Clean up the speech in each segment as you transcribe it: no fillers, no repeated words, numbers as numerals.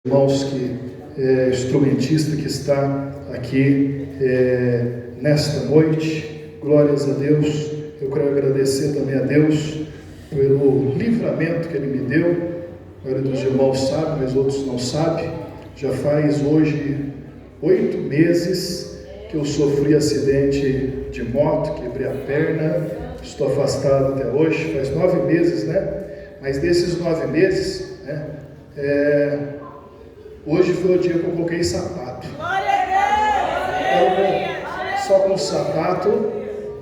Irmãos, instrumentista que está aqui nesta noite, glórias a Deus. Eu quero agradecer também a Deus pelo livramento que Ele me deu. A maioria dos irmãos sabe, mas outros não sabem. Já faz hoje 8 meses que eu sofri acidente de moto, quebrei a perna, estou afastado até hoje, faz 9 meses, né? Mas desses 9 meses, hoje foi o dia que eu coloquei sapato. Só com sapato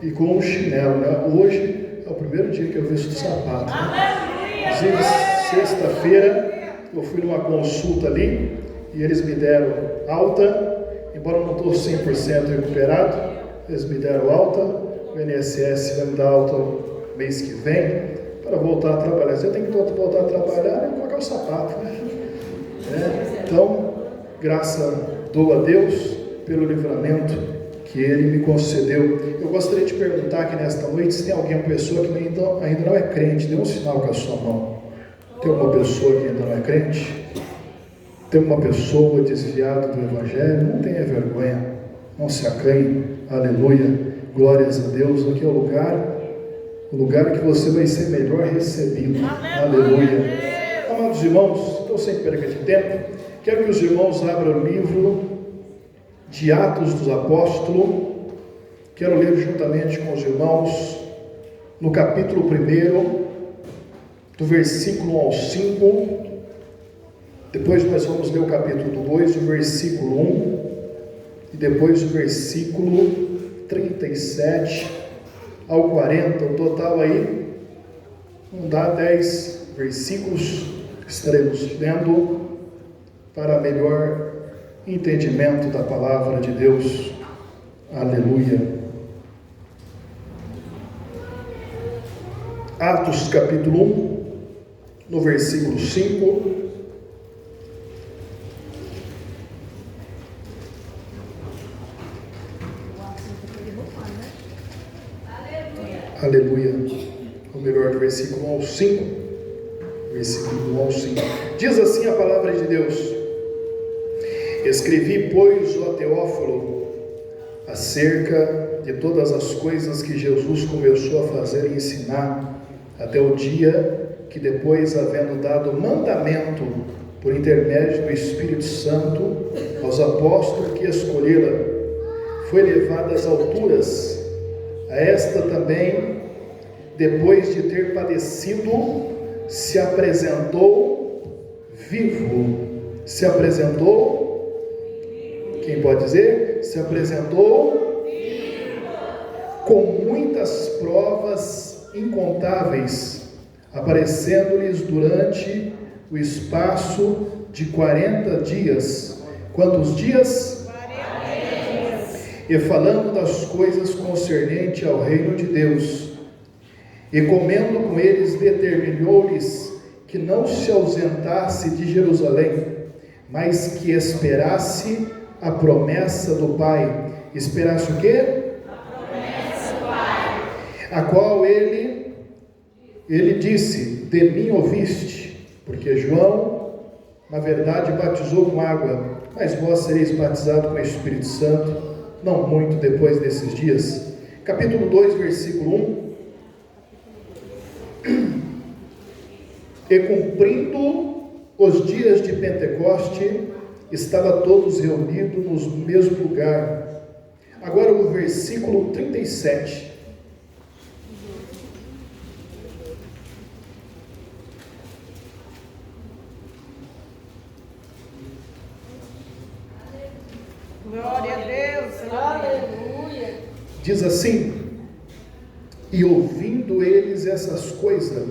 e com um chinelo, né? Hoje é o primeiro dia que eu visto sapato, né? Inclusive, sexta-feira eu fui numa consulta ali e eles me deram alta, embora eu não estou 100% recuperado, eles me deram alta. O INSS vai me dar alta mês que vem para voltar a trabalhar. Você tem que voltar a trabalhar e colocar o sapato, né? Então, dou a Deus pelo livramento que Ele me concedeu. Eu gostaria de perguntar aqui nesta noite se tem alguma pessoa que ainda não é crente. Dê um sinal com a sua mão. Tem uma pessoa que ainda não é crente? Tem uma pessoa desviada do Evangelho? Não tenha vergonha, não se acanhe. Aleluia, glórias a Deus. Aqui é o lugar que você vai ser melhor recebido. Aleluia. Amados irmãos, então sem perca de tempo, quero que os irmãos abram o livro de Atos dos Apóstolos. Quero ler juntamente com os irmãos no capítulo 1, do versículo 1 ao 5. Depois nós vamos ler o capítulo 2, o versículo 1, e depois o versículo 37 ao 40. O total aí não dá 10 versículos. Estaremos lendo para melhor entendimento da palavra de Deus. Aleluia. Atos capítulo 1, no versículo 5. Aleluia. Ou melhor, do versículo 1 ao 5. Versículo 1 ao 5. Diz assim a palavra de Deus: Escrevi, pois, ó Teófilo, acerca de todas as coisas que Jesus começou a fazer e ensinar, até o dia que, depois, havendo dado mandamento por intermédio do Espírito Santo aos apóstolos que escolhera, foi levado às alturas. A esta também, depois de ter padecido, se apresentou vivo. Se apresentou, quem pode dizer? Se apresentou vivo, com muitas provas incontáveis, aparecendo-lhes durante o espaço de 40 dias. Quantos dias? 40 dias. E falando das coisas concernentes ao reino de Deus. E comendo com eles, determinou-lhes que não se ausentasse de Jerusalém, mas que esperasse a promessa do Pai. Esperasse o quê? A promessa do Pai. A qual ele disse: de mim ouviste, porque João, na verdade, batizou com água, mas vós sereis batizados com o Espírito Santo, não muito depois desses dias. Capítulo 2, versículo 1. E cumprindo os dias de Pentecoste, estava todos reunidos no mesmo lugar. Agora o versículo 37. Glória a Deus, aleluia. Diz assim: e ouvindo eles essas coisas,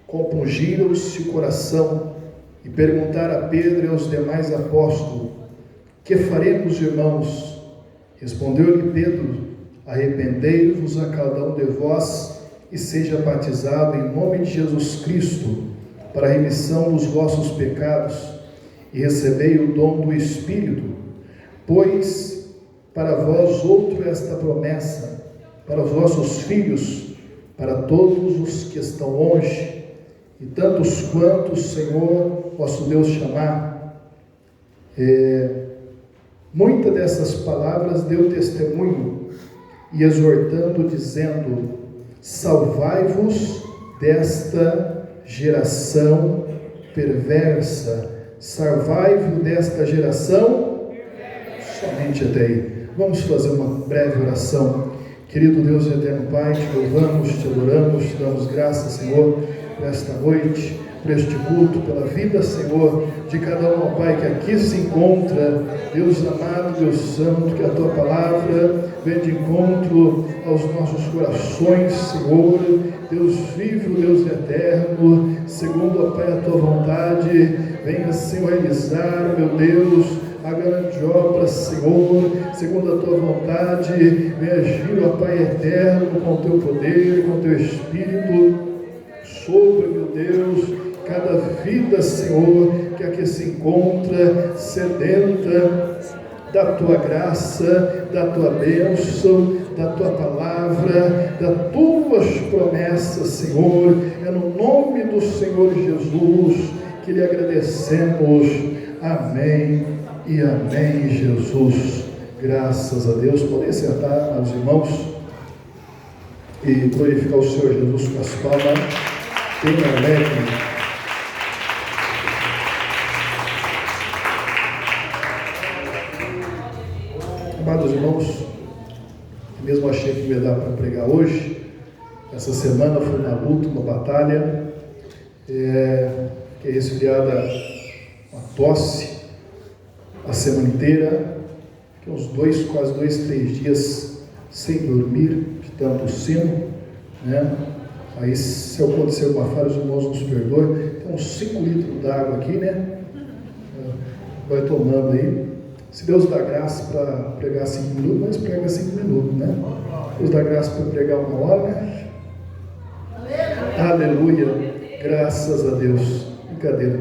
compungiram-se o coração e perguntaram a Pedro e aos demais apóstolos: que faremos, irmãos? Respondeu-lhe Pedro: arrependei-vos a cada um de vós e seja batizado em nome de Jesus Cristo para a remissão dos vossos pecados, e recebei o dom do Espírito, pois para vós outro esta promessa, para os vossos filhos, para todos os que estão longe, e tantos quanto o Senhor vosso Deus chamar. Muitas dessas palavras deu testemunho e exortando, dizendo: salvai-vos desta geração perversa. Salvai-vos desta geração somente até aí. Vamos fazer uma breve oração. Querido Deus e eterno Pai, te louvamos, te adoramos, te damos graças, Senhor, por esta noite, por este culto, pela vida, Senhor, de cada um, ó Pai, que aqui se encontra. Deus amado, Deus santo, que a Tua palavra venha de encontro aos nossos corações, Senhor. Deus vivo, Deus eterno, segundo, ó Pai, a Tua vontade, venha, Senhor, realizar, meu Deus, a grande obra, Senhor, segundo a Tua vontade, venha agir, ó Pai eterno, com o Teu poder, com o Teu Espírito, sobre, meu Deus, cada vida, Senhor, que aqui se encontra, sedenta da Tua graça, da Tua bênção, da Tua palavra, das Tuas promessas, Senhor. É no nome do Senhor Jesus que lhe agradecemos. Amém e amém, Jesus. Graças a Deus. Podem sentar, meus irmãos, e glorificar o Senhor Jesus com as palmas. Tenha alegre. Amados irmãos, mesmo achei que ia dar para pregar hoje. Essa semana foi uma luta, uma batalha. Fiquei resfriada, uma tosse a semana inteira. Fiquei uns quase 3 dias sem dormir, de tanto tossindo, né? Aí, se acontecer alguma falha, os irmãos nos perdoem. Tem uns 5 litros d'água aqui, né? Vai tomando aí. Se Deus dá graça para pregar 5 minutos, nós prega 5 minutos, né? Deus dá graça para pregar 1 hora, né? Aleluia. Graças a Deus. Brincadeira.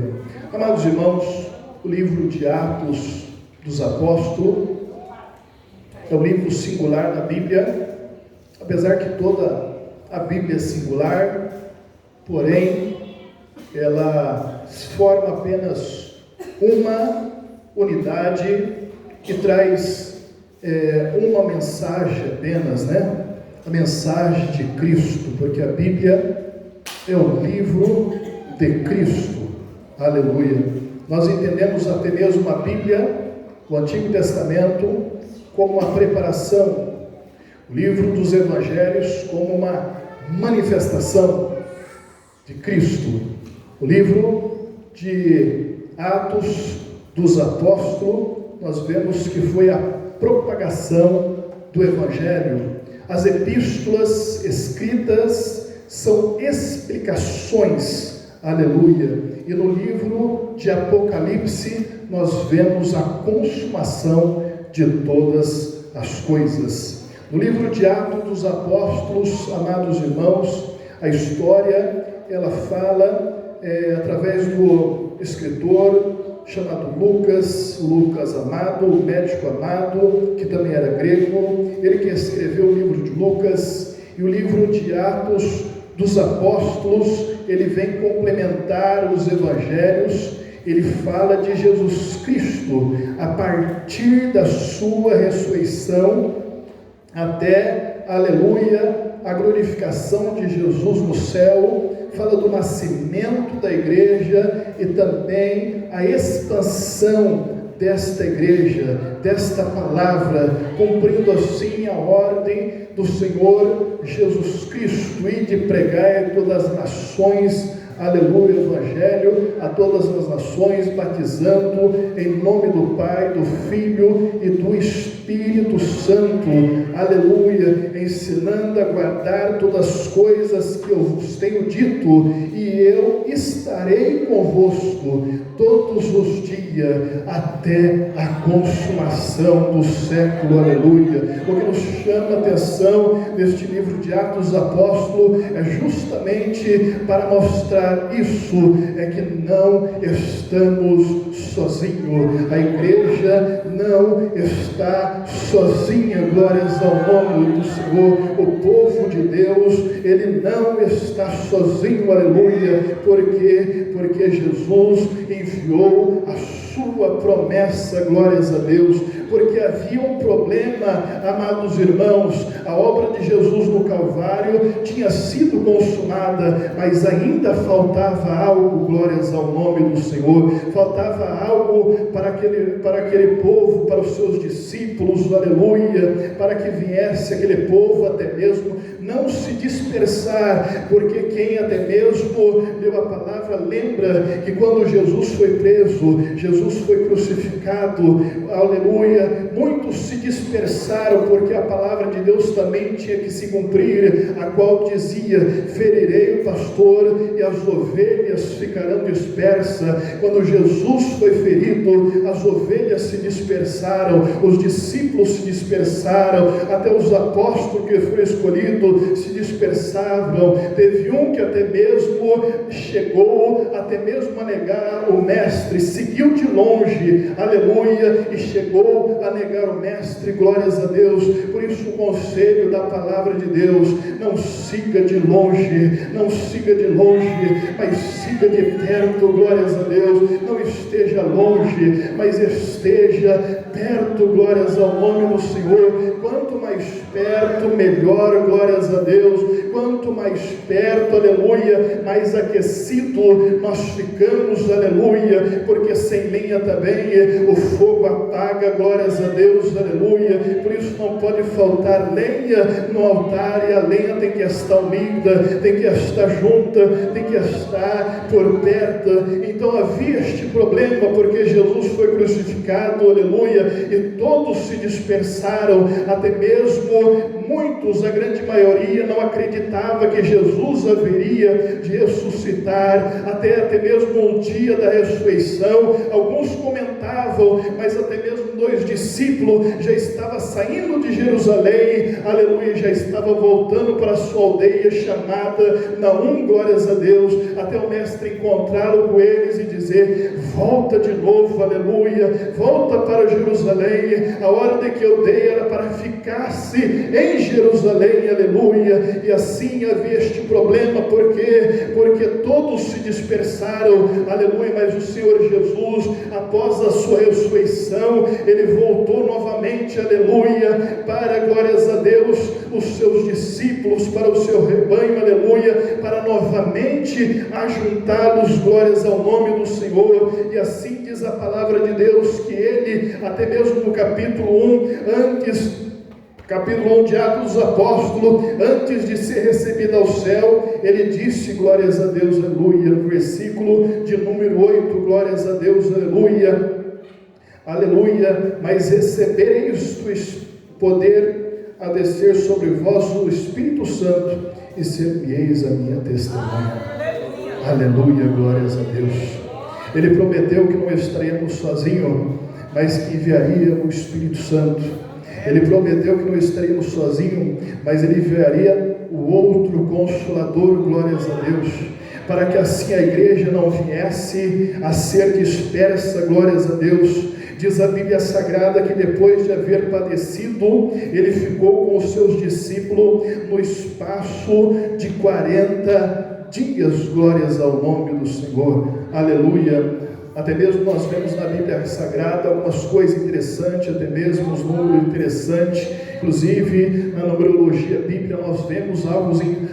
Amados irmãos, o livro de Atos dos Apóstolos é um livro singular na Bíblia, apesar que toda a Bíblia é singular, porém, ela forma apenas uma unidade que traz uma mensagem apenas, né? A mensagem de Cristo, porque a Bíblia é o livro de Cristo. Aleluia. Nós entendemos até mesmo a Bíblia, o Antigo Testamento, como uma preparação, o livro dos Evangelhos como uma manifestação de Cristo, o livro de Atos dos Apóstolos, nós vemos que foi a propagação do Evangelho. As epístolas escritas são explicações, aleluia, e no livro de Apocalipse nós vemos a consumação de todas as coisas. No livro de Atos dos Apóstolos, amados irmãos, a história, ela fala através do escritor chamado Lucas amado, o médico amado, que também era grego, ele que escreveu o livro de Lucas, e o livro de Atos dos Apóstolos, ele vem complementar os evangelhos. Ele fala de Jesus Cristo, a partir da sua ressurreição, até, aleluia, a glorificação de Jesus no céu, fala do nascimento da igreja e também a expansão desta igreja, desta palavra, cumprindo assim a ordem do Senhor Jesus Cristo, e de pregar a todas as nações, aleluia, o Evangelho a todas as nações, batizando em nome do Pai, do Filho e do Espírito Santo, aleluia, ensinando a guardar todas as coisas que eu vos tenho dito, e eu estarei convosco todos os dias, até a consumação do século, aleluia. O que nos chama a atenção neste livro de Atos dos Apóstolos é justamente para mostrar mostrar isso é que não estamos sozinhos. A igreja não está sozinha, glórias ao nome do Senhor. O povo de Deus, ele não está sozinho, aleluia, porque Jesus enviou a sua promessa, glórias a Deus, porque havia um problema, amados irmãos. A obra de Jesus no Calvário tinha sido consumada, mas ainda faltava algo, glórias ao nome do Senhor. Faltava algo para aquele povo, para os seus discípulos, aleluia, para que viesse aquele povo até mesmo não se dispersar, porque quem até mesmo leu a palavra lembra que quando Jesus foi preso, Jesus foi crucificado, aleluia, muitos se dispersaram, porque a palavra de Deus também tinha que se cumprir, a qual dizia: ferirei o pastor e as ovelhas ficarão dispersas. Quando Jesus foi ferido, as ovelhas se dispersaram, os discípulos se dispersaram, até os apóstolos que foram escolhidos se dispersavam. Teve um que até mesmo chegou até mesmo a negar o mestre, seguiu de longe, aleluia, e chegou a negar o mestre, glórias a Deus. Por isso o conselho da palavra de Deus: não siga de longe, não siga de longe, mas siga de perto, glórias a Deus. Não esteja longe, mas esteja perto, glórias ao nome do Senhor. Quanto mais perto, melhor, glórias a Deus. Quanto mais perto, aleluia, mais aquecido nós ficamos, aleluia, porque sem lenha também o fogo apaga, glórias a Deus, aleluia. Por isso não pode faltar lenha no altar, e a lenha tem que estar unida, tem que estar junta, tem que estar por perto. Então havia este problema, porque Jesus foi crucificado, aleluia, e todos se dispersaram, até mesmo muitos, a grande maioria, não acreditava que Jesus haveria de ressuscitar, até mesmo o dia da ressurreição. Alguns comentavam, mas até mesmo 2 discípulos já estavam saindo de Jerusalém, aleluia, já estava voltando para a sua aldeia chamada Naum, glórias a Deus, até o mestre encontrá-lo com eles e dizer: volta de novo, aleluia, volta para Jerusalém. A ordem que eu dei era para ficar-se em Jerusalém, aleluia. E assim havia este problema, porque todos se dispersaram, aleluia, mas o Senhor Jesus, após a sua ressurreição, ele voltou novamente, aleluia, para, glórias a Deus, os seus discípulos, para o seu rebanho, aleluia, para novamente ajuntá-los, glórias ao nome do Senhor. E assim diz a palavra de Deus, que ele, até mesmo no capítulo 1 de Atos dos Apóstolos, antes de ser recebido ao céu, ele disse, glórias a Deus, aleluia, no versículo de número 8, glórias a Deus, aleluia, aleluia, mas recebereis poder a descer sobre vós o Espírito Santo, e ser-me-eis a minha testemunha. Aleluia, glórias a Deus. Ele prometeu que não estaríamos sozinhos, mas que enviaria o Espírito Santo. Ele prometeu que não estaríamos sozinhos, mas ele enviaria o outro Consolador, glórias a Deus, para que assim a igreja não viesse a ser dispersa, glórias a Deus. Diz a Bíblia Sagrada que depois de haver padecido, ele ficou com os seus discípulos no espaço de 40 dias, glórias ao nome do Senhor, aleluia. Até mesmo nós vemos na Bíblia Sagrada algumas coisas interessantes, até mesmo os números interessantes, inclusive na numerologia bíblica nós vemos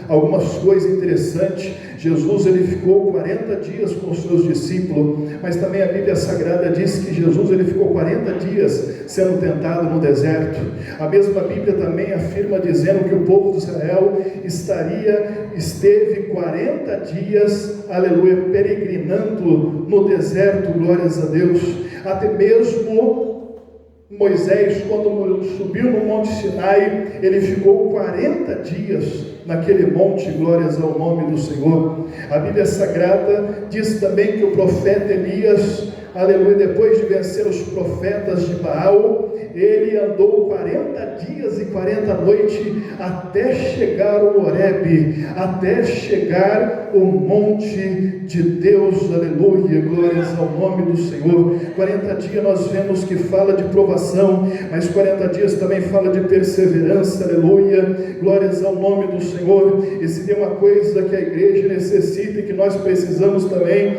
algumas coisas interessantes. Jesus ele ficou 40 dias com os seus discípulos, mas também a Bíblia Sagrada diz que Jesus ele ficou 40 dias sendo tentado no deserto. A mesma Bíblia também afirma dizendo que o povo de Israel esteve 40 dias, aleluia, peregrinando no deserto, glórias a Deus. Até mesmo Moisés, quando subiu no Monte Sinai, ele ficou 40 dias naquele monte, glórias ao nome do Senhor. A Bíblia Sagrada diz também que o profeta Elias, aleluia, depois de vencer os profetas de Baal, ele andou 40 dias e 40 noites até chegar ao Horebe, até chegar o monte de Deus, aleluia, glórias ao nome do Senhor. 40 dias nós vemos que fala de provação, mas 40 dias também fala de perseverança, aleluia, glórias ao nome do Senhor. E se tem uma coisa que a igreja necessita e que nós precisamos também,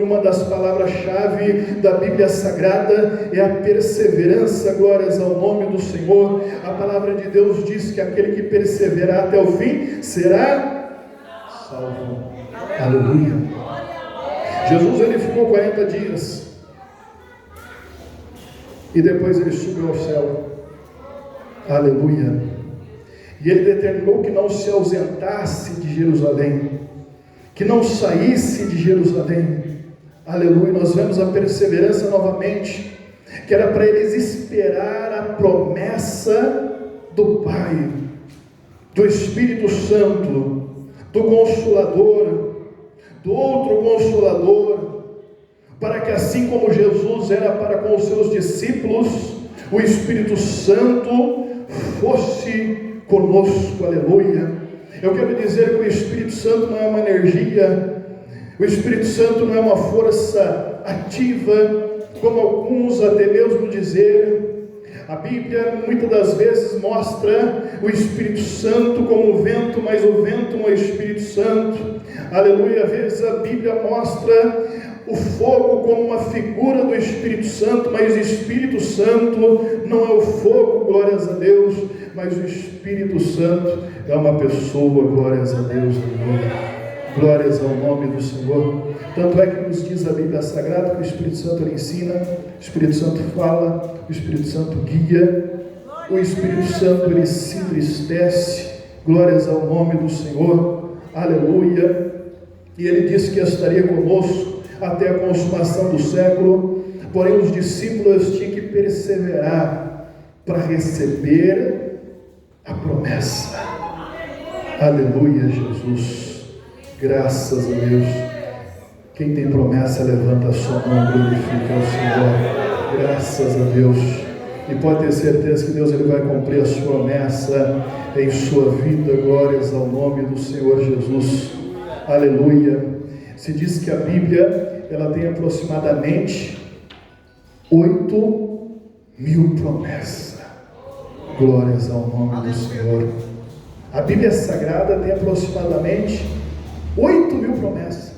uma das palavras-chave da Bíblia Sagrada é a perseverança, glórias ao nome do Senhor. A palavra de Deus diz que aquele que perseverar até o fim será salvo. Aleluia. Jesus, ele ficou 40 dias e depois ele subiu ao céu. Aleluia. E ele determinou que não se ausentasse de Jerusalém, que não saísse de Jerusalém. Aleluia. Nós vemos a perseverança novamente, que era para eles esperar a promessa do Pai, do Espírito Santo, do Consolador, do outro Consolador, para que assim como Jesus era para com os seus discípulos, o Espírito Santo fosse conosco. Aleluia. Eu quero dizer que o Espírito Santo não é uma energia, o Espírito Santo não é uma força ativa, como alguns até mesmo dizer. A Bíblia muitas das vezes mostra o Espírito Santo como o vento, mas o vento não é o Espírito Santo. Aleluia. Às vezes a Bíblia mostra o fogo como uma figura do Espírito Santo, mas o Espírito Santo não é o fogo, glórias a Deus, mas o Espírito Santo é uma pessoa, glórias a Deus. Aleluia. Glórias ao nome do Senhor. Tanto é que nos diz a Bíblia Sagrada que o Espírito Santo ele ensina, o Espírito Santo fala, o Espírito Santo guia, o Espírito Santo ele se entristece. Glórias ao nome do Senhor. Aleluia. E ele disse que estaria conosco até a consumação do século. Porém os discípulos tinham que perseverar para receber a promessa. Aleluia, Jesus. Graças a Deus. Quem tem promessa, levanta a sua mão e glorifica ao Senhor. Graças a Deus. E pode ter certeza que Deus ele vai cumprir a sua promessa em sua vida. Glórias ao nome do Senhor Jesus. Aleluia. Se diz que a Bíblia ela tem aproximadamente 8.000 promessas. Glórias ao nome do Senhor. A Bíblia Sagrada tem aproximadamente 8.000 promessas.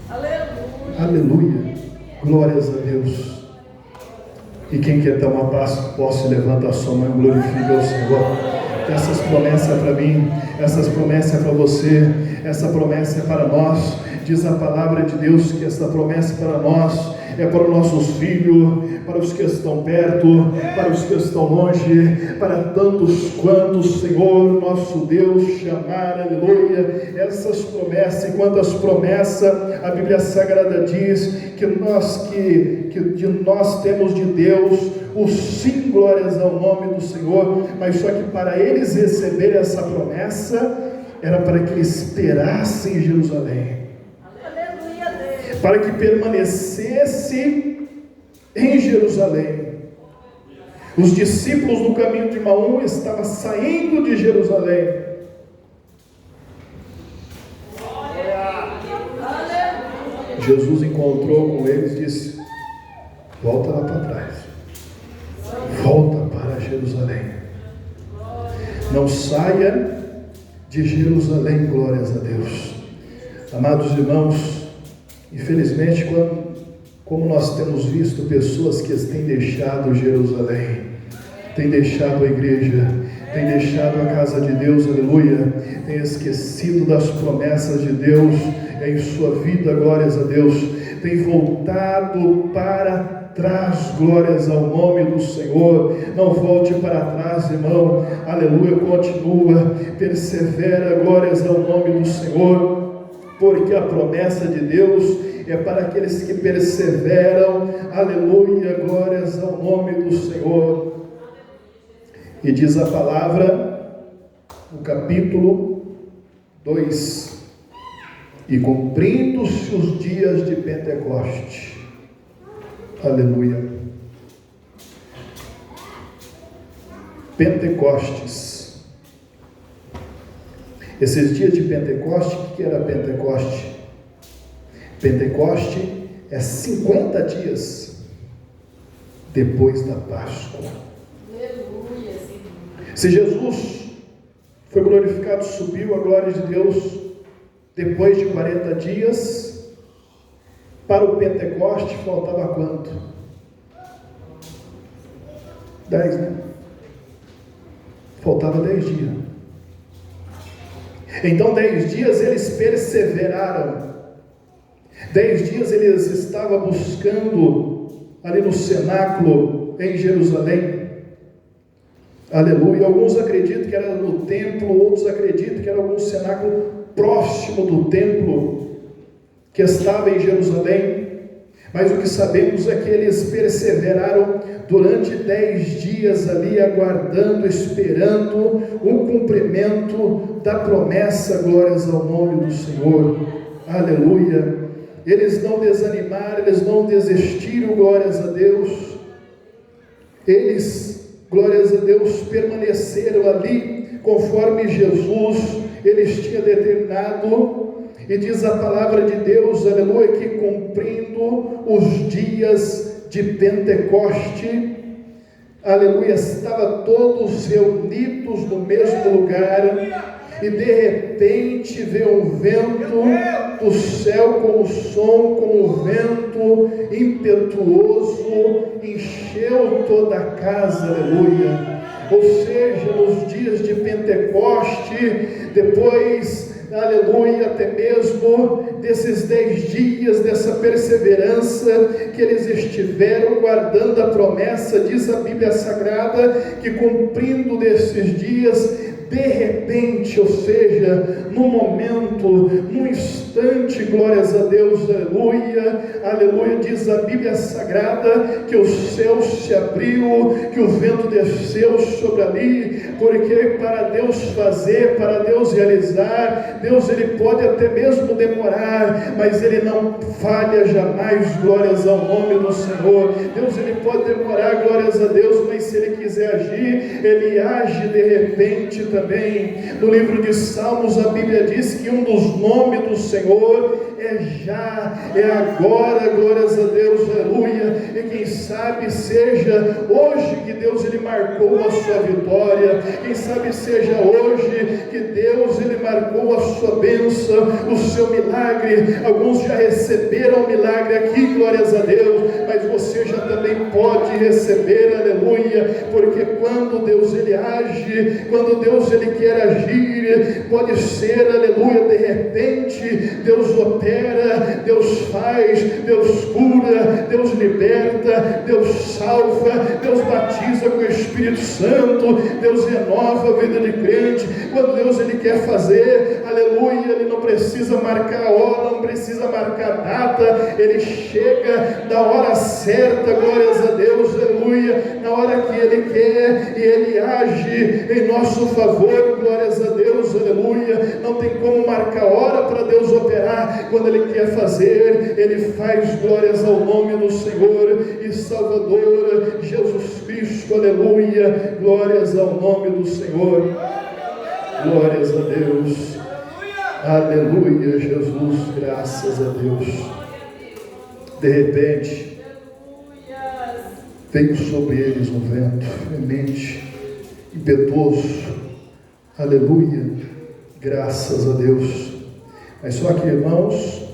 Aleluia. Aleluia. Glórias a Deus. E quem quer ter uma paz, possa levantar a sua mão e glorifica ao Senhor. Essas promessas para mim, essas promessas para você, essa promessa é para nós. Diz a palavra de Deus que essa promessa é para nós, é para os nossos filhos, para os que estão perto, para os que estão longe, para tantos quantos Senhor nosso Deus chamar. Aleluia. Essas promessas, e quantas promessas a Bíblia Sagrada diz que nós temos de Deus o sim, glórias ao nome do Senhor. Mas só que para eles receberem essa promessa era para que eles esperassem em Jerusalém, para que permanecesse em Jerusalém. Os discípulos no caminho de Emaús estavam saindo de Jerusalém. Jesus encontrou com eles e disse: volta lá para trás, volta para Jerusalém, não saia de Jerusalém. Glórias a Deus. Amados irmãos, infelizmente, como nós temos visto pessoas que têm deixado Jerusalém, têm deixado a igreja, têm deixado a casa de Deus, aleluia, têm esquecido das promessas de Deus em sua vida, glórias a Deus, têm voltado para trás, glórias ao nome do Senhor. Não volte para trás, irmão, aleluia, continua, persevera, glórias ao nome do Senhor, porque a promessa de Deus é para aqueles que perseveram, aleluia, glórias ao nome do Senhor. E diz a palavra, no capítulo 2, e cumprindo-se os dias de Pentecoste, aleluia, Pentecostes, Esses dias de Pentecoste, o que era Pentecoste? Pentecoste é 50 dias depois da Páscoa. Aleluia. Se Jesus foi glorificado, subiu a glória de Deus depois de 40 dias, para o Pentecoste faltava quanto? 10, né? Faltava 10 dias. Então 10 dias eles perseveraram. 10 dias eles estavam buscando ali no cenáculo em Jerusalém. Aleluia. Alguns acreditam que era no templo, outros acreditam que era algum cenáculo próximo do templo que estava em Jerusalém. Mas o que sabemos é que eles perseveraram durante 10 dias ali, aguardando, esperando o cumprimento da promessa. Glórias ao nome do Senhor. Aleluia. Eles não desanimaram, eles não desistiram, glórias a Deus. Eles, glórias a Deus, permaneceram ali, conforme Jesus, eles tinham determinado. E diz a palavra de Deus, aleluia, que cumprindo os dias de Pentecoste, aleluia, estavam todos reunidos no mesmo lugar, e de repente veio um vento do céu com o som, com o vento impetuoso, encheu toda a casa, aleluia. Ou seja, nos dias de Pentecoste, depois, aleluia, até mesmo desses 10 dias, dessa perseverança que eles estiveram guardando a promessa, diz a Bíblia Sagrada, que cumprindo desses dias, de repente, ou seja, no momento, no instante, glórias a Deus, aleluia, aleluia, diz a Bíblia Sagrada, que o céu se abriu, que o vento desceu sobre ali, porque para Deus fazer, para Deus realizar, Deus ele pode até mesmo demorar, mas ele não falha jamais, glórias ao nome do Senhor. Deus ele pode demorar, glórias a Deus, mas se ele quiser agir, ele age de repente também. No livro de Salmos a Bíblia diz que um dos nomes do Senhor é já, é agora, glórias a Deus, aleluia. E quem sabe seja hoje que Deus ele marcou a sua vitória, quem sabe seja hoje que Deus ele marcou a sua bênção, o seu milagre. Alguns já receberam o milagre aqui, glórias a Deus, mas você já também pode receber, aleluia, porque quando Deus ele age, quando Deus ele quer agir, pode ser, aleluia, de repente Deus opera, Deus faz, Deus cura, Deus liberta, Deus salva, Deus batiza com o Espírito Santo, Deus renova a vida de crente. Quando Deus ele quer fazer, aleluia, ele não precisa marcar a hora, não precisa marcar a data, ele chega na hora certa, glórias a Deus, aleluia, na hora que ele quer, e ele age em nosso favor, glórias a Deus, aleluia. Não tem como marcar hora para Deus operar. Quando ele quer fazer, ele faz, glórias ao nome do Senhor e Salvador Jesus Cristo, aleluia, glórias ao nome do Senhor, glórias a Deus, aleluia, Jesus, graças a Deus. De repente veio sobre eles um vento veemente, impetuoso, aleluia, graças a Deus. Mas só que, irmãos,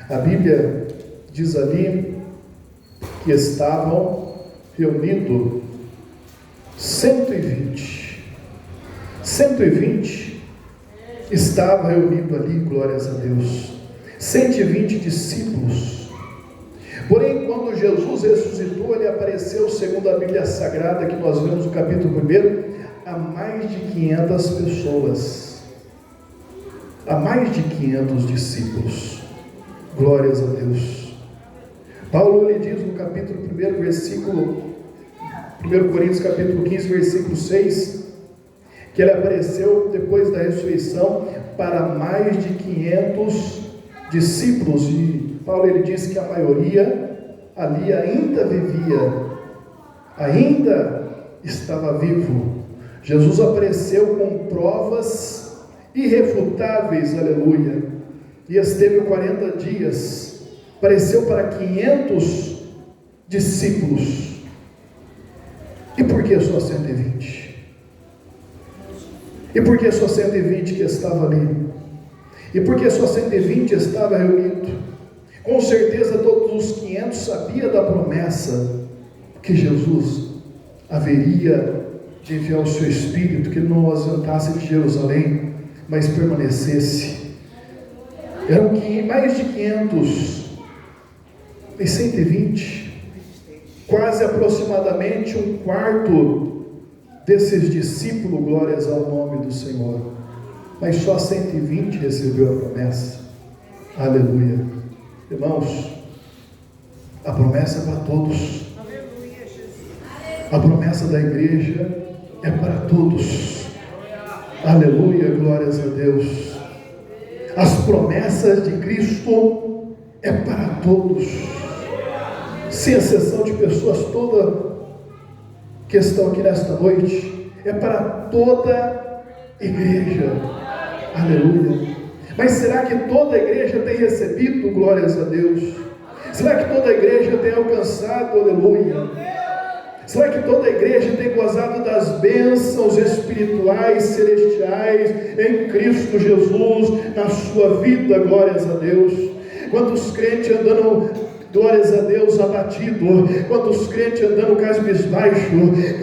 a Bíblia diz ali que estavam reunidos 120 estavam reunidos ali, glórias a Deus, 120 discípulos. Porém, quando Jesus ressuscitou, ele apareceu, segundo a Bíblia Sagrada, que nós vemos no capítulo 1, a mais de 500 pessoas, a mais de 500 discípulos, glórias a Deus. Paulo ele diz no capítulo 1, versículo 1 Coríntios capítulo 15, versículo 6, que ele apareceu depois da ressurreição para mais de 500 discípulos, e Paulo ele diz que a maioria ali ainda vivia, ainda estava vivo. Jesus apareceu com provas irrefutáveis, aleluia. E esteve 40 dias, apareceu para 500 discípulos. E por que só 120? E por que só 120 que estava ali? E por que só 120 estava reunido? Com certeza todos os 500 sabiam da promessa que Jesus haveria de enviar o seu Espírito, que ele não ausentasse de Jerusalém, mas permanecesse. Eram mais de 500 e 120, quase aproximadamente um quarto desses discípulos, glórias ao nome do Senhor. Mas só 120 recebeu a promessa. Aleluia. Irmãos, a promessa é para todos. A promessa da igreja é para todos. Aleluia, glórias a Deus. As promessas de Cristo é para todos, sem exceção de pessoas todas que estão aqui nesta noite. É para toda igreja. Aleluia. Mas será que toda a igreja tem recebido, glórias a Deus? Será que toda a igreja tem alcançado, aleluia? Será que toda a igreja tem gozado das bênçãos espirituais, celestiais, em Cristo Jesus, na sua vida, glórias a Deus? Quantos crentes andando, glórias a Deus, abatido, quantos crentes andando cabisbaixo,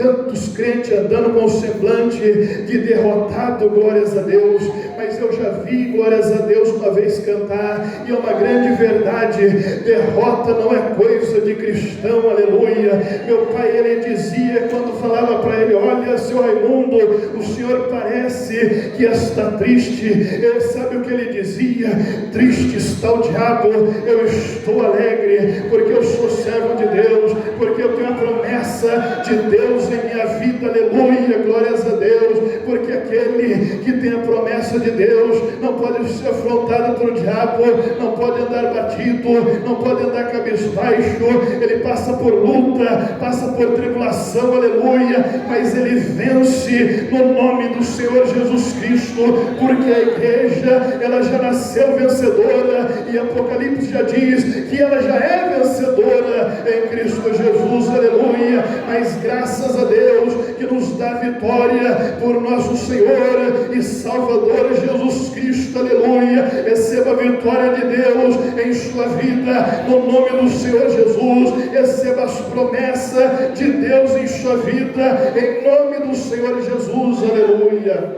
quantos crentes andando com o semblante de derrotado, glórias a Deus. Mas eu já vi, glórias a Deus, uma vez cantar, e é uma grande verdade: derrota não é coisa de cristão, aleluia. Meu pai, ele dizia, quando falava para ele: olha, seu Raimundo, o senhor parece que está triste. Ele sabe o que ele dizia? Triste está o diabo, eu estou alegre, porque eu sou servo de Deus, porque eu tenho a promessa de Deus em minha vida, aleluia, glórias a Deus. Porque aquele que tem a promessa de Deus não pode ser afrontado pelo diabo, não pode andar batido, não pode andar cabisbaixo. Ele passa por luta, passa por tribulação, aleluia, mas ele vence no nome do Senhor Jesus Cristo, porque a igreja, ela já nasceu vencedora, e Apocalipse já diz que ela já é vencedora em Cristo Jesus, aleluia. Mas graças a Deus que nos dá vitória por nosso Senhor e Salvador Jesus Cristo, aleluia. Receba a vitória de Deus em sua vida, no nome do Senhor Jesus. Receba as promessas de Deus em sua vida, em nome do Senhor Jesus, aleluia.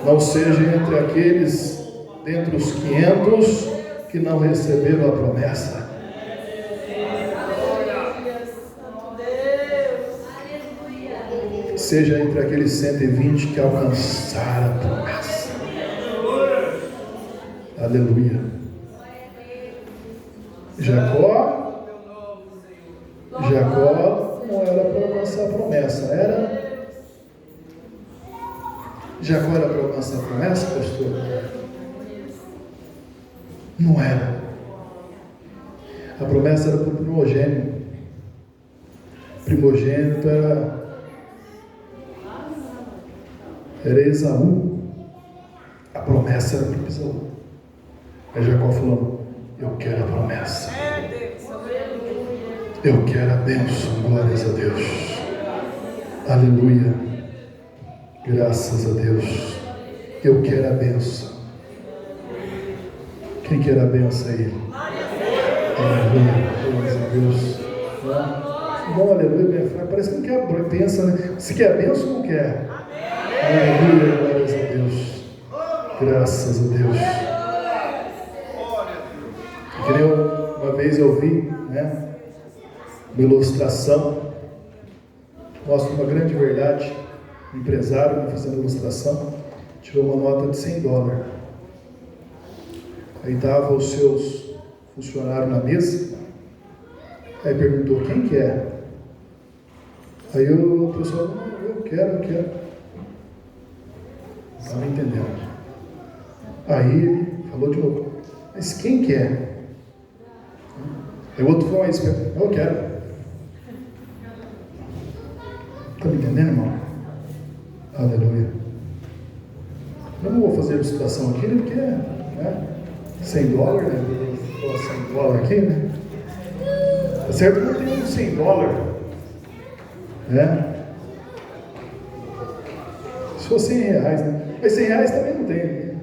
Não seja entre aqueles, dentre os 500, que não receberam a promessa. Seja entre aqueles 120 que alcançaram a promessa. Aleluia. Jacó não era para alcançar a promessa, era? Jacó era para alcançar a promessa, pastor? Não era. A promessa era para o primogênito. Primogênito era Esaú. A promessa era para Esaú. Aí Jacó falou: eu quero a promessa, eu quero a bênção, glórias a Deus, aleluia, graças a Deus, eu quero a bênção. Quem quer a bênção aí? Aleluia, glórias a Deus. Bom, aleluia, bem fraco, parece que não quer, pensa, né? Se quer a bênção, não quer. Aleluia, glórias a Deus, graças a Deus. Uma vez eu vi, né, uma ilustração, mostra uma grande verdade. Um empresário fazendo ilustração tirou uma nota de $100. Aí estavam os seus funcionários na mesa. Aí perguntou: quem que é? Aí o pessoal: eu quero. Não estava entendendo. Aí ele falou de novo: mas quem que é? Aí o outro falou mais esperto: eu quero. Está me entendendo, irmão? Aleluia. Eu não vou fazer ilustração aqui, porque né, $100, né? Vou falar $100 aqui, né? Tá certo que não tem $100, né? Se fosse R$100, né? Mas R$100 também não tem, né?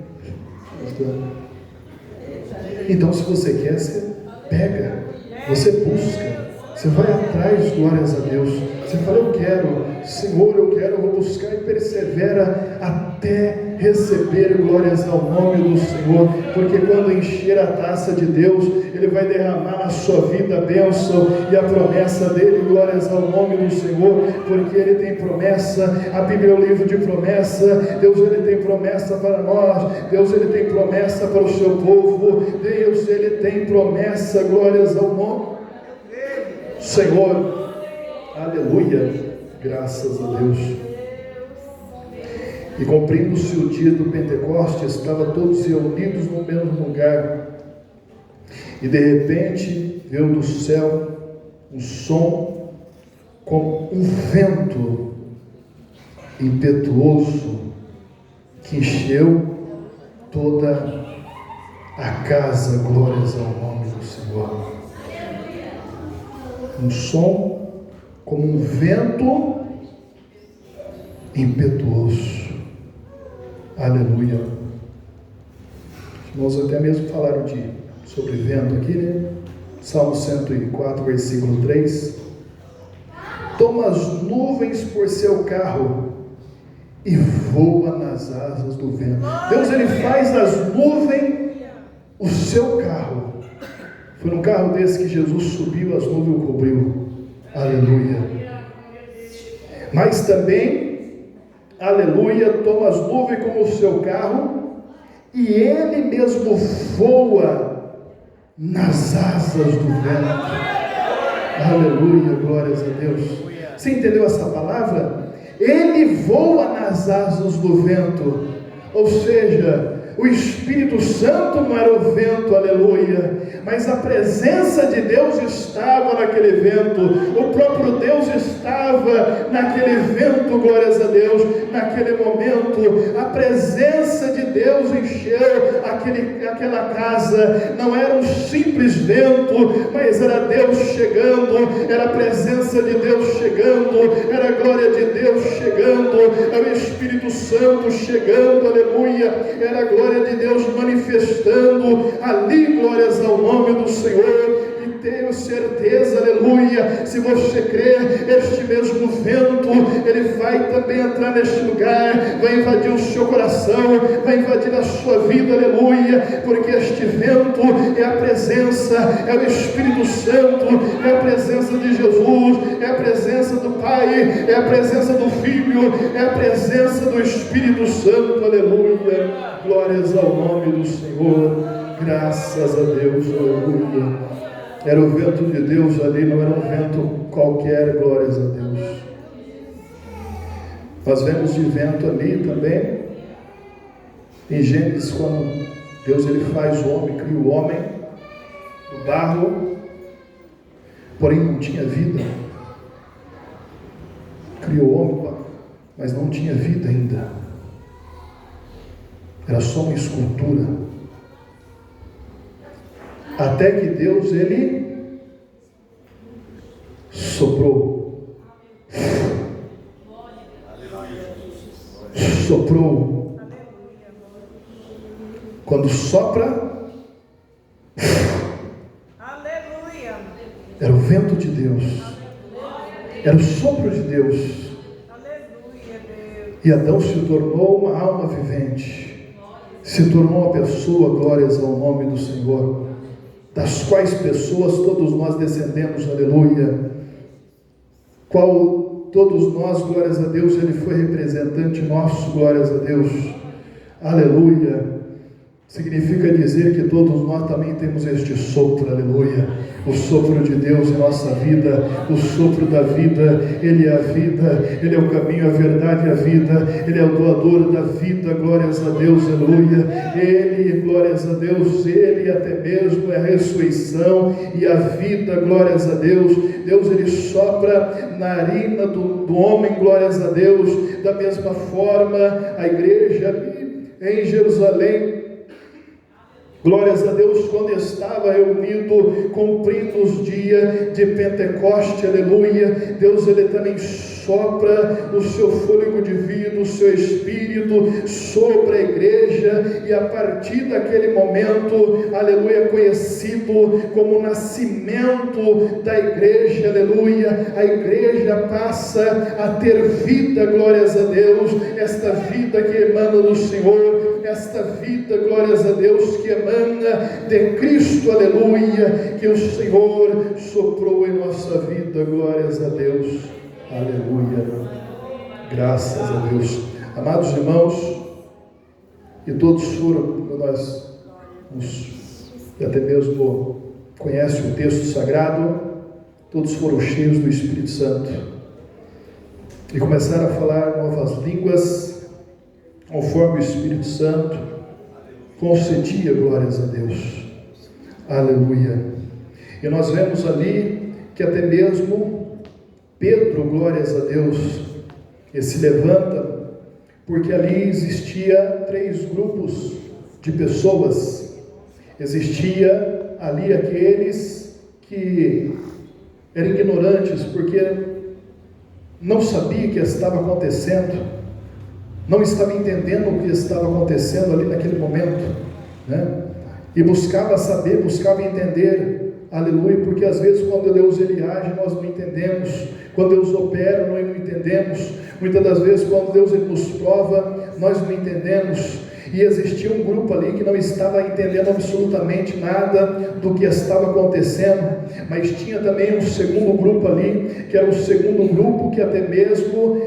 Então, se você quer, você pega, você busca, você vai atrás, glórias a Deus. Você fala, eu quero, Senhor, eu vou buscar e persevera até receber glórias ao nome do Senhor, porque quando encher a taça de Deus, Ele vai derramar na sua vida a bênção e a promessa dEle, glórias ao nome do Senhor, porque Ele tem promessa. A Bíblia é um livro de promessa. Deus, Ele tem promessa para nós. Deus, Ele tem promessa para o seu povo. Deus, Ele tem promessa, glórias ao nome do Senhor. Aleluia, graças a Deus. E cumprindo-se o dia do Pentecostes, estavam todos reunidos no mesmo lugar, e de repente veio do céu um som como um vento impetuoso que encheu toda a casa, glórias ao nome do Senhor. Um som como um vento impetuoso. Aleluia. Os irmãos até mesmo falaram sobre vento aqui, né? Salmo 104, versículo 3. Toma as nuvens por seu carro e voa nas asas do vento. Deus, Ele faz das nuvens o seu carro. Foi num carro desse que Jesus subiu, as nuvens o cobriu. Aleluia. Mas também, aleluia, toma as nuvens como o seu carro e Ele mesmo voa nas asas do vento. Aleluia, glórias a Deus. Você entendeu essa palavra? Ele voa nas asas do vento. Ou seja, o Espírito Santo não era o vento, aleluia, mas a presença de Deus estava naquele vento. O próprio Deus estava naquele vento, glórias a Deus. Naquele momento, a presença de Deus encheu aquela casa. Não era um simples vento, mas era Deus chegando, era a presença de Deus chegando, era a glória de Deus chegando, era o Espírito Santo chegando, aleluia, era a glória de Deus manifestando ali, glórias ao nome do Senhor. E tenho certeza, aleluia, se você crer, este mesmo vento, ele vai também entrar neste lugar, vai invadir o seu coração, vai invadir a sua vida, aleluia, porque este vento é a presença, é o Espírito Santo, é a presença de Jesus, é a presença do Pai, é a presença do Filho, é a presença do Espírito Santo, aleluia, glórias ao nome do Senhor, graças a Deus, aleluia. Era o vento de Deus ali, não era um vento qualquer, glórias a Deus. Nós vemos de vento ali também, em Gênesis, quando Deus ele faz o homem, cria o homem do barro, porém não tinha vida. Criou o homem, mas não tinha vida ainda. Era só uma escultura. Até que Deus, ele soprou. Soprou. Quando sopra, era o vento de Deus. Era o sopro de Deus. E Adão se tornou uma alma vivente. Se tornou uma pessoa, glórias ao nome do Senhor, das quais pessoas todos nós descendemos, aleluia, qual todos nós, glórias a Deus, ele foi representante nosso, glórias a Deus, aleluia. Significa dizer que todos nós também temos este sopro, aleluia, o sopro de Deus em nossa vida, o sopro da vida. Ele é a vida, Ele é o caminho, a verdade e a vida, Ele é o doador da vida, glórias a Deus, aleluia. Ele, glórias a Deus, Ele até mesmo é a ressurreição e a vida, glórias a Deus. Deus, Ele sopra na narina do homem, glórias a Deus. Da mesma forma, a igreja em Jerusalém. Glórias a Deus, quando estava reunido, cumprindo os dias de Pentecoste, aleluia, Deus ele também sopra o seu fôlego de vida, o seu Espírito sobre a igreja, e a partir daquele momento, aleluia, conhecido como o nascimento da igreja, aleluia, a igreja passa a ter vida, glórias a Deus, esta vida que emana do Senhor, esta vida, glórias a Deus, que emana de Cristo, aleluia, que o Senhor soprou em nossa vida, glórias a Deus, aleluia, graças a Deus. Amados irmãos, e todos foram, e até mesmo conhecem o texto sagrado, todos foram cheios do Espírito Santo, e começaram a falar novas línguas, conforme o Espírito Santo concedia, glórias a Deus, aleluia. E nós vemos ali que até mesmo Pedro, glórias a Deus, ele se levanta, porque ali existia 3 grupos de pessoas. Existia ali aqueles que eram ignorantes, porque não sabiam o que estava acontecendo, não estava entendendo o que estava acontecendo ali naquele momento, né? E buscava saber, buscava entender, aleluia, porque às vezes quando Deus ele age, nós não entendemos, quando Deus opera, nós não entendemos, muitas das vezes quando Deus ele nos prova, nós não entendemos. E existia um grupo ali que não estava entendendo absolutamente nada do que estava acontecendo, mas tinha também um segundo grupo ali, que era o segundo grupo que até mesmo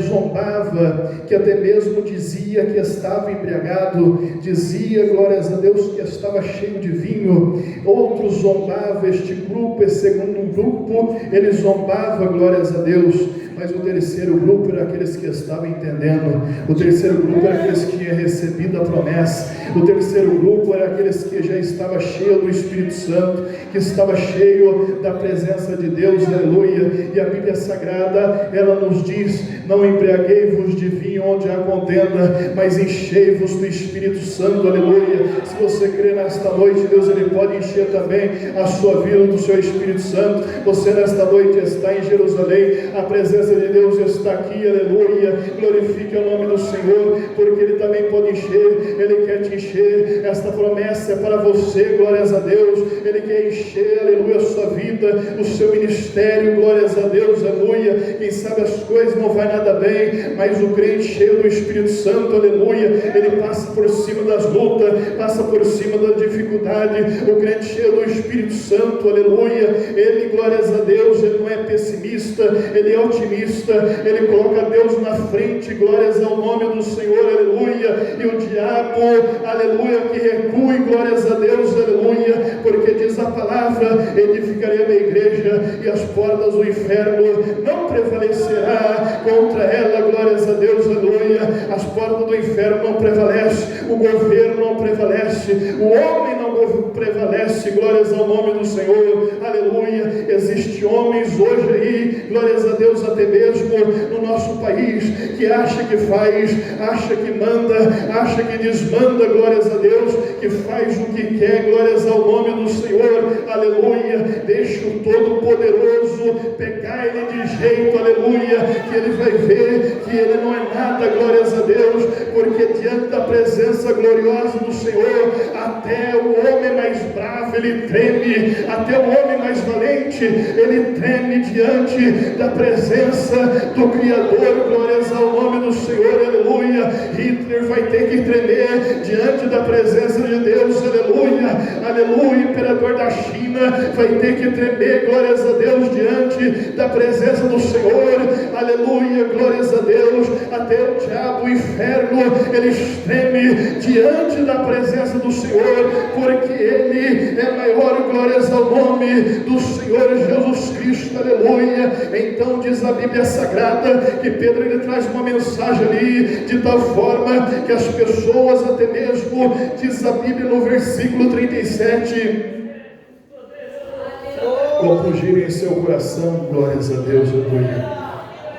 zombava, que até mesmo dizia que estava embriagado, dizia, glórias a Deus, que estava cheio de vinho. Outros zombavam, este grupo, esse segundo grupo, ele zombava, glórias a Deus. Mas o terceiro grupo era aqueles que estavam entendendo, o terceiro grupo era aqueles que tinham recebido a promessa, o terceiro grupo era aqueles que já estava cheio do Espírito Santo, que estava cheio da presença de Deus, aleluia. E a Bíblia Sagrada, ela nos diz: não embriaguei-vos de vinho onde há contenda, mas enchei-vos do Espírito Santo, aleluia. Se você crê nesta noite, Deus ele pode encher também a sua vida do seu Espírito Santo. Você nesta noite está em Jerusalém, a presença de Deus está aqui, aleluia. Glorifique o nome do Senhor, porque Ele também pode encher, Ele quer te encher. Esta promessa é para você, glórias a Deus. Ele quer encher, aleluia, a sua vida, o seu ministério, glórias a Deus, aleluia. Quem sabe as coisas não vai nada bem, mas o crente cheio do Espírito Santo, aleluia, ele passa por cima das lutas, passa por cima da dificuldade. O crente cheio do Espírito Santo, aleluia, ele, glórias a Deus, ele não é pessimista, ele é otimista. Ele coloca Deus na frente, glórias ao nome do Senhor, aleluia. E o diabo, aleluia, que recue, glórias a Deus, aleluia, porque diz a palavra: edificarei a minha igreja e as portas do inferno não prevalecerá contra ela, glórias a Deus, aleluia. As portas do inferno não prevalecem, o governo não prevalece, o homem não prevalece, glórias ao nome do Senhor, aleluia. Existem homens hoje aí, glórias a Deus, até mesmo no nosso país, que acha que faz, acha que manda, acha que desmanda, glórias a Deus, que faz o que quer, glórias ao nome do Senhor, aleluia. Deixa o Todo-Poderoso pegar ele de jeito, aleluia, que ele vai ver que ele não é nada, glórias a Deus, porque diante da presença gloriosa do Senhor, até o homem mais bravo ele treme, até o homem mais valente ele treme diante da presença do Criador, glórias ao nome do Senhor, aleluia. Hitler vai ter que tremer diante da presença de Deus, aleluia, aleluia. Imperador da China vai ter que tremer, glórias a Deus, diante da presença do Senhor, aleluia, glórias a Deus. Até o diabo, o inferno, eles tremem diante da presença do Senhor, porque Ele é maior, glórias ao nome do Senhor Jesus Cristo, aleluia. Então diz a Bíblia Sagrada que Pedro ele traz uma mensagem ali, de tal forma que as pessoas, até mesmo, diz a Bíblia no versículo 37, compungirem em seu coração, glórias a Deus, aleluia.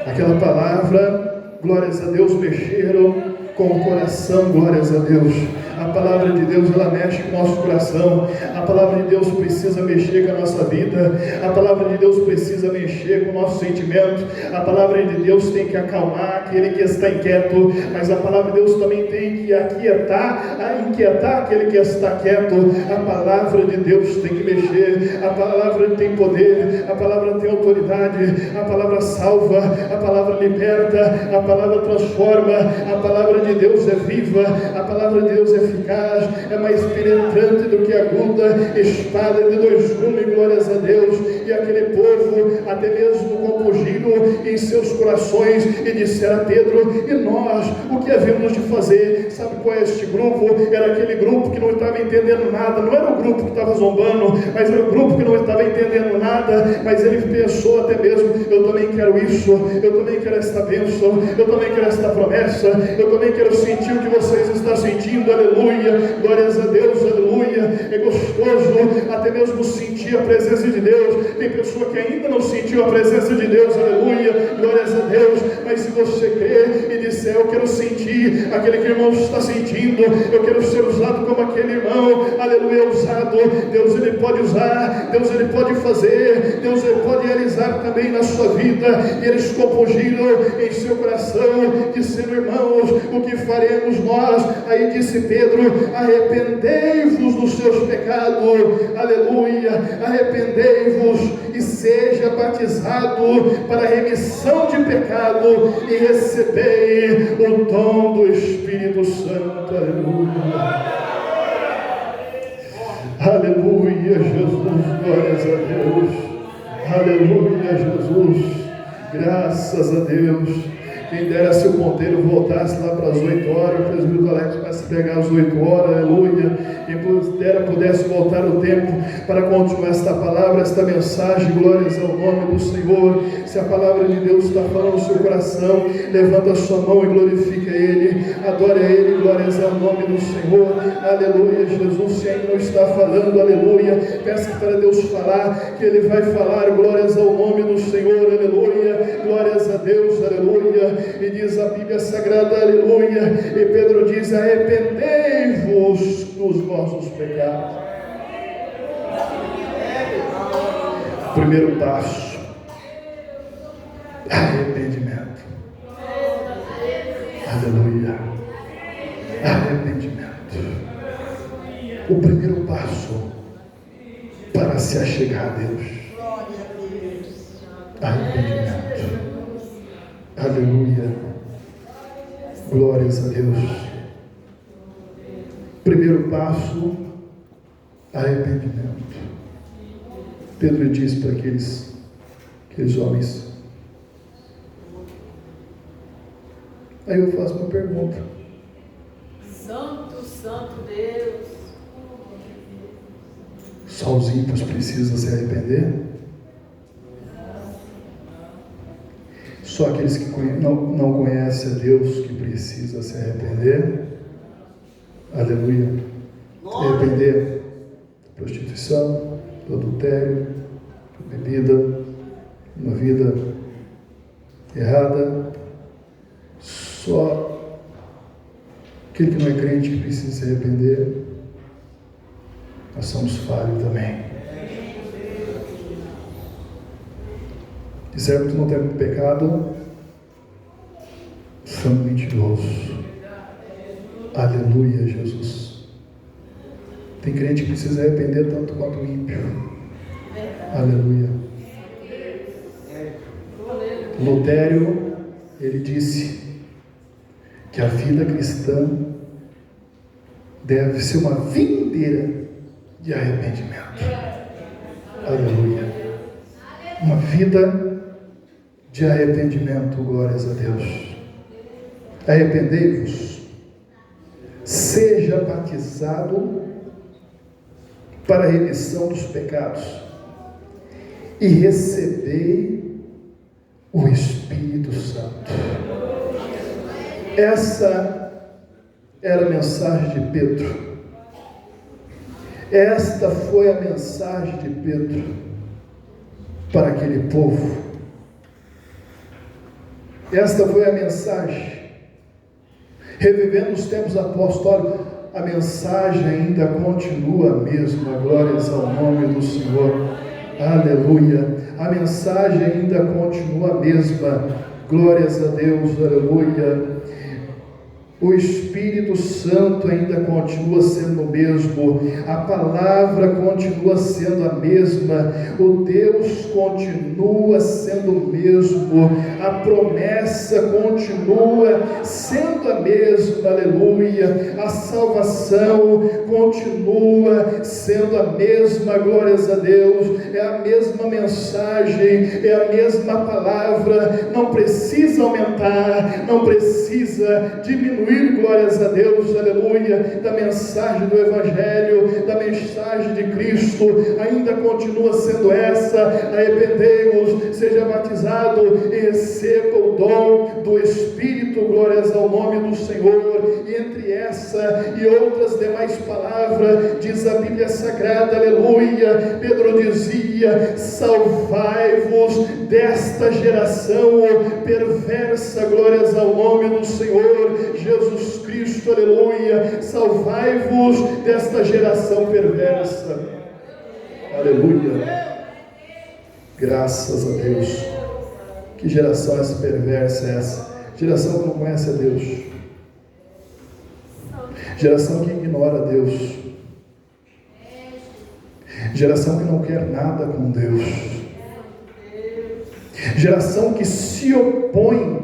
Aquela palavra, glórias a Deus, mexeram com o coração, glórias a Deus. A palavra de Deus, ela mexe com o nosso coração. A palavra de Deus precisa mexer com a nossa vida. A palavra de Deus precisa mexer com o nosso sentimento. A palavra de Deus tem que acalmar aquele que está inquieto, mas a palavra de Deus também tem que inquietar aquele que está quieto. A palavra de Deus tem que mexer. A palavra tem poder, a palavra tem autoridade, a palavra salva, a palavra liberta, a palavra transforma. A palavra de Deus é viva, a palavra de Deus é eficaz, é mais penetrante do que aguda espada de dois gumes, glórias a Deus. E aquele povo até mesmo compungiram em seus corações e disseram a Pedro: e nós, o que havemos de fazer? Sabe qual é este grupo? Era aquele grupo que não estava entendendo nada. Não era o grupo que estava zombando, mas era o grupo que não estava entendendo nada. Mas ele pensou até mesmo: eu também quero isso, eu também quero esta bênção, eu também quero esta promessa, eu também quero sentir o que vocês estão sentindo, aleluia, glórias a Deus, aleluia. É gostoso até mesmo sentir a presença de Deus. Tem pessoa que ainda não sentiu a presença de Deus, aleluia, glórias a Deus. Mas se você crer e disser: eu quero sentir aquele que o irmão está sentindo, eu quero ser usado como aquele irmão, aleluia, usado. Deus, ele pode usar, Deus, ele pode fazer, Deus, ele pode realizar também na sua vida. E eles compungiram em seu coração, dizendo: irmãos, o que faremos nós? Aí disse Pedro: arrependei-vos dos seus pecados, aleluia, arrependei-vos e seja batizado para a remissão de pecado e recebei o dom do Espírito Santo, aleluia. Aleluia, Jesus, glórias a Deus. Aleluia, Jesus, graças a Deus. Quem dera se o ponteiro voltasse lá para as 8 horas, o presbítero Alex vai se pegar às 8 horas, aleluia. Quem dera pudesse voltar o tempo para continuar esta palavra, esta mensagem, glórias ao nome do Senhor. Se a palavra de Deus está falando no seu coração, levanta a sua mão e glorifica Ele, adore a Ele, glórias ao nome do Senhor, aleluia. Jesus, se ainda não está falando, aleluia, peça para Deus falar, que Ele vai falar, glórias ao nome do Senhor, aleluia, glórias a Deus, aleluia. E diz a Bíblia Sagrada, aleluia, e Pedro diz: arrependei-vos dos vossos pecados. Primeiro passo, arrependimento. Aleluia, arrependimento. O primeiro passo para se achegar a Deus, arrependimento. Aleluia, glórias a Deus. Primeiro passo, arrependimento. Pedro diz para aqueles homens. Aí eu faço uma pergunta: Santo, Santo Deus. só os ímpios precisam se arrepender? Só aqueles que não conhecem a Deus que precisam se arrepender? Aleluia. Se arrepender da prostituição, do adultério, da bebida, uma vida errada. Só aquele que não é crente que precisa se arrepender. Nós somos falhos também. Dissermos que não temos pecado, somos mentirosos. Aleluia, Jesus. Tem crente que precisa arrepender tanto quanto o ímpio. Aleluia. Lutero, ele disse que a vida cristã deve ser uma vindeira de arrependimento. Aleluia. Uma vida de arrependimento, glórias a Deus. Arrependei-vos, seja batizado para a remissão dos pecados e recebei o Espírito Santo. Essa era a mensagem de Pedro. Esta foi a mensagem de Pedro para aquele povo. Esta foi a mensagem. Revivendo os tempos apostólicos, a mensagem ainda continua a mesma. Glórias ao nome do Senhor. Aleluia. A mensagem ainda continua a mesma. Glórias a Deus. Aleluia. O Espírito Santo ainda continua sendo o mesmo, a palavra continua sendo a mesma, o Deus continua sendo o mesmo, a promessa continua sendo a mesma, aleluia, a salvação continua sendo a mesma, glórias a Deus, é a mesma mensagem, é a mesma palavra, não precisa aumentar, não precisa diminuir, glórias a Deus, aleluia, da mensagem do Evangelho, da mensagem de Cristo, ainda continua sendo essa. Arrependei-vos, seja batizado e receba o dom do Espírito, glórias ao nome do Senhor. E entre essa e outras demais palavras, diz a Bíblia Sagrada, aleluia, Pedro dizia: salvai-vos desta geração perversa, glórias ao nome do Senhor Jesus Cristo, aleluia, salvai-vos desta geração perversa, aleluia, graças a Deus. Que geração essa perversa é essa? Geração que não conhece a Deus, geração que ignora a Deus, geração que não quer nada com Deus, geração que se opõe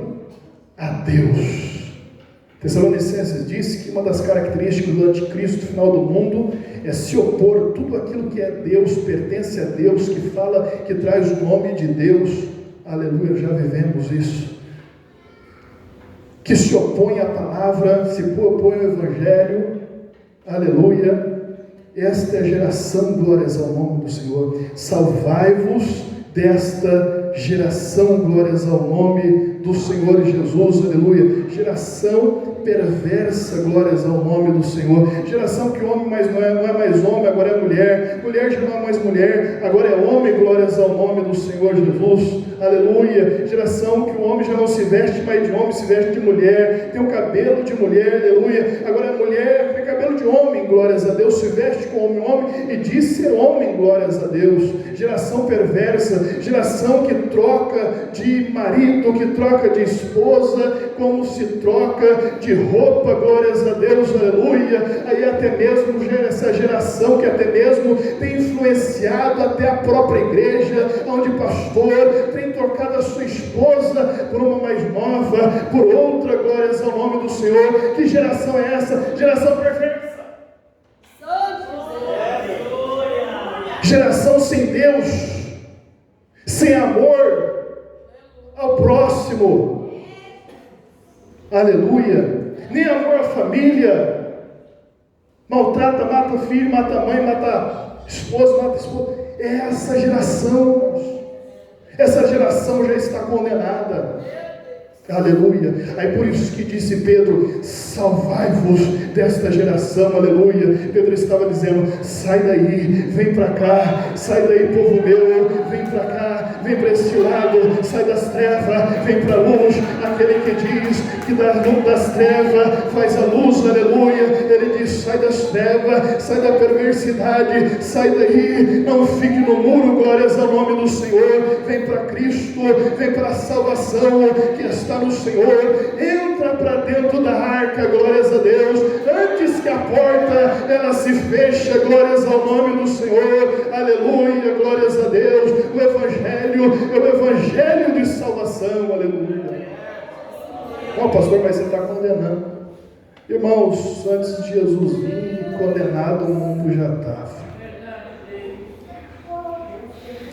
a Deus. Tessalonicenses diz que uma das características do anticristo final do mundo é se opor a tudo aquilo que é Deus, pertence a Deus, que fala, que traz o nome de Deus, aleluia, já vivemos isso, que se opõe à palavra, se opõe ao Evangelho, aleluia. Esta é a geração, glórias ao nome do Senhor. Salvai-vos desta geração, glórias ao nome do Senhor Jesus, aleluia. Geração perversa, glórias ao nome do Senhor. Geração que homem mais não é mais homem, agora é mulher. Mulher já não é mais mulher, agora é homem, glórias ao nome do Senhor Jesus, aleluia. Geração que o homem já não se veste mais de homem, se veste de mulher, tem o cabelo de mulher, aleluia. Agora é mulher, tem cabelo de homem, glórias a Deus, se veste como homem e diz ser homem, glórias a Deus. Geração perversa, geração que troca de marido, que troca de esposa, como se troca de roupa, glórias a Deus, aleluia. Aí até mesmo essa geração que até mesmo tem influenciado até a própria igreja, onde o pastor tem trocado a sua esposa por uma mais nova, por outra, glórias ao nome do Senhor. Que geração é essa? Geração perversa, geração sem Deus, sem amor ao próximo, aleluia, nem amor à família, maltrata, mata o filho, mata a mãe, mata a esposa, mata a esposa. É essa geração, essa geração já está condenada, aleluia. Aí por isso que disse Pedro: salvai-vos desta geração, aleluia. Pedro estava dizendo: sai daí, vem para cá, sai daí, povo meu, vem para cá, vem para este lado, sai das trevas, vem para a luz. Aquele que diz que das trevas faz a luz, aleluia. Ele diz: sai das trevas, sai da perversidade, sai daí, não fique no muro, glórias ao nome do Senhor. Vem para Cristo, vem para a salvação que está no Senhor. Entra para dentro da arca, glórias a Deus, antes que a porta ela se feche, glórias ao nome do Senhor, aleluia, glórias a Deus. O Evangelho é o Evangelho de salvação, aleluia. Ó, pastor, mas você está condenando. Irmãos, antes de Jesus vir, condenado o mundo já estava.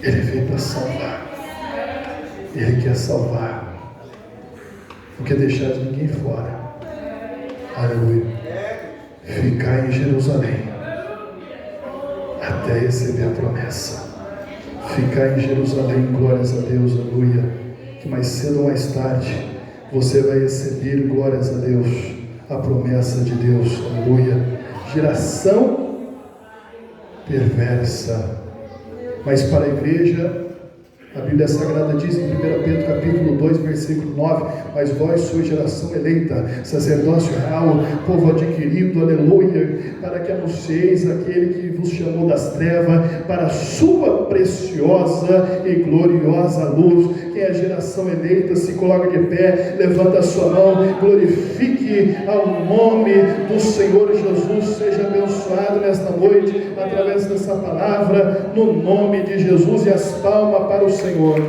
Ele veio para salvar. Ele quer salvar. Não quer deixar de ninguém fora. Aleluia. Ficar em Jerusalém até receber a promessa. Ficar em Jerusalém, glórias a Deus, aleluia. Que mais cedo ou mais tarde você vai receber, glórias a Deus, a promessa de Deus, aleluia. Geração perversa, mas para a igreja, A Bíblia Sagrada diz em 1 Pedro capítulo 2, versículo 9: mas vós sois geração eleita, sacerdócio real, povo adquirido, aleluia, para que anuncieis aquele que vos chamou das trevas para a sua preciosa e gloriosa luz. Quem é geração eleita, se coloca de pé, levanta a sua mão, glorifique ao nome do Senhor Jesus. Seja abençoado nesta noite, através dessa palavra, no nome de Jesus, e as palmas para o Senhor.